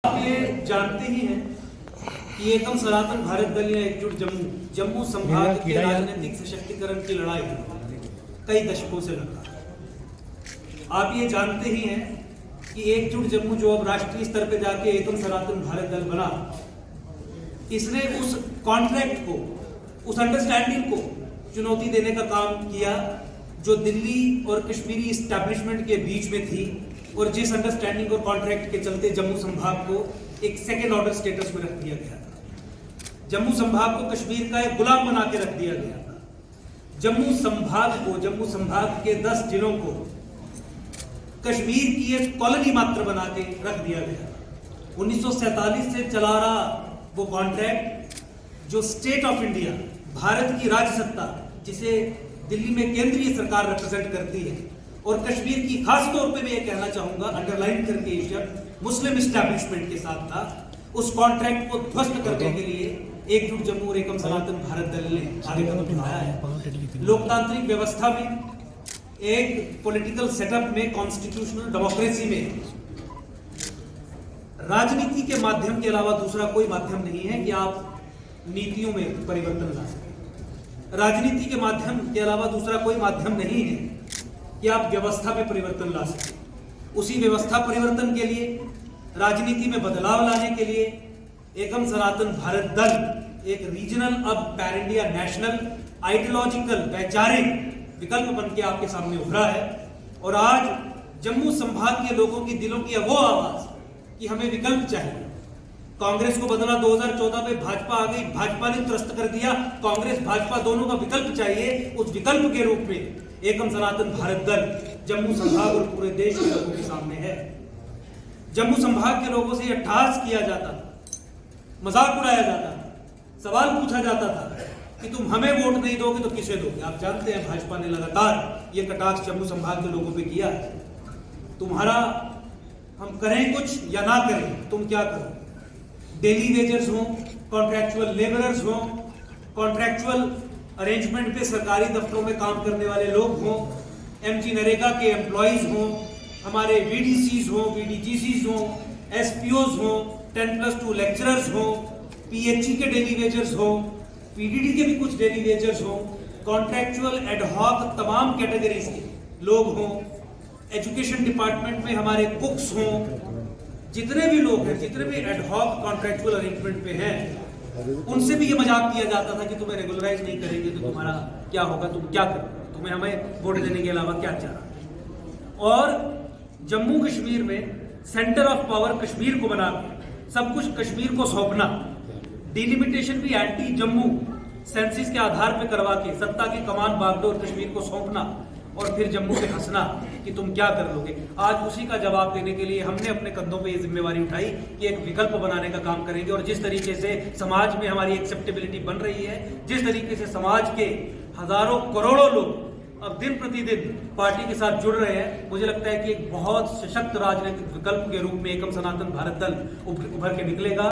आप ये जानते ही हैं कि एकम सनातन भारत दल या एकजुट जम्मू संभाग के राजनीतिक सशक्तिकरण की लड़ाई कई दशकों से लड़ रहा है। आप ये जानते ही हैं कि एकजुट जम्मू जो अब राष्ट्रीय स्तर पे जाके एकम सनातन भारत दल बना, इसने उस कॉन्ट्रैक्ट को, उस अंडरस्टैंडिंग को चुनौती देने का काम किया जो दिल्ली और कश्मीरी एस्टैब्लिशमेंट के बीच में थी, और जिस अंडरस्टैंडिंग और कॉन्ट्रैक्ट के चलते जम्मू संभाग को एक सेकेंड ऑर्डर स्टेटस में रख दिया गया था। जम्मू संभाग को कश्मीर का एक गुलाम बना के रख दिया गया था। जम्मू संभाग के 10 जिलों को कश्मीर की एक कॉलोनी मात्र बना के रख दिया गया। 1947 से चला रहा वो कॉन्ट्रैक्ट जो स्टेट ऑफ इंडिया, भारत की राज्य सत्ता, जिसे दिल्ली में केंद्रीय सरकार रिप्रेजेंट करती है, और कश्मीर की खास तौर पे मैं ये कहना चाहूंगा, अंडरलाइन करके ये शब्द, मुस्लिम एस्टैब्लिशमेंट के साथ था। उस कॉन्ट्रैक्ट को ध्वस्त करने के लिए एकजुट जम्मू और एकम सनातन भारत दल ने आगे कदम उठाया है। लोकतांत्रिक व्यवस्था में, एक पॉलिटिकल सेटअप में, कॉन्स्टिट्यूशनल डेमोक्रेसी में राजनीति के माध्यम के अलावा दूसरा कोई माध्यम नहीं है कि आप नीतियों में परिवर्तन ला सकें। राजनीति के माध्यम के अलावा दूसरा कोई माध्यम नहीं है कि आप व्यवस्था में परिवर्तन ला सकें। उसी व्यवस्था परिवर्तन के लिए, राजनीति में बदलाव लाने के लिए एकम सनातन भारत दल एक रीजनल, अब पैन इंडिया नेशनल, आइडियोलॉजिकल, वैचारिक विकल्प बन के आपके सामने उभरा है। और आज जम्मू संभाग के लोगों की दिलों की वो आवाज कि हमें विकल्प चाहिए। कांग्रेस को बदला 2014 में, भाजपा आ गई, भाजपा ने त्रस्त कर दिया। कांग्रेस भाजपा दोनों का विकल्प चाहिए। उस विकल्प के रूप में एकम सनातन भारत दल जम्मू संभाग और पूरे देश के लोगों के सामने है। जम्मू संभाग के लोगों से यह टास्क किया जाता था, मजाक उड़ाया जाता था, सवाल पूछा जाता था कि तुम हमें वोट नहीं दोगे तो किसे दोगे। आप जानते हैं भाजपा ने लगातार यह कटाक्ष जम्मू संभाग के लोगों पे किया है। तुम्हारा, हम करें कुछ या ना करें, तुम क्या करो। डेली वेजर्स हो, कॉन्ट्रैक्चुअल लेबरर्स हो, कॉन्ट्रैक्चुअल अरेंजमेंट पे सरकारी दफ्तरों में काम करने वाले लोग हों, एमजी नरेगा के एम्प्लॉइज हों, हमारे वीडीसीज हों, वीडीजीसीज हों, एसपीओज हों, 10+2 लेक्चरर्स हों, पीएचई के डेली वेजर्स हों, पीडीडी के भी कुछ डेली वेजर्स हों, कॉन्ट्रैक्चुअल एडहॉक तमाम कैटेगरीज के लोग हों, एजुकेशन डिपार्टमेंट में हमारे कुक्स हों, जितने भी लोग हैं, जितने भी एडहॉक कॉन्ट्रैक्चुअल अरेंजमेंट पे हैं, उनसे भी ये मजाक किया जाता था कि तुम्हें रेगुलराइज नहीं करेंगे तो तुम्हारा क्या होगा, तुम क्या करोगे, तुम्हें हमें वोट देने के अलावा क्या चाह। और जम्मू कश्मीर में सेंटर ऑफ पावर कश्मीर को बना के सब कुछ कश्मीर को सौंपना, डिलिमिटेशन भी एंटी जम्मू सेंसिस के आधार पर करवा के सत्ता की कमान बागडोर कश्मीर को सौंपना, और फिर जम्मू पे हंसना कि तुम क्या कर लोगे। आज उसी का जवाब देने के लिए हमने अपने कंधों पे ये जिम्मेवारी उठाई कि एक विकल्प बनाने का काम करेंगे। और जिस तरीके से समाज में हमारी एक्सेप्टेबिलिटी बन रही है, जिस तरीके से समाज के हजारों करोड़ों लोग अब दिन प्रतिदिन पार्टी के साथ जुड़ रहे हैं, मुझे लगता है कि एक बहुत सशक्त राजनीतिक विकल्प के रूप में एकम सनातन भारत दल उभर के निकलेगा।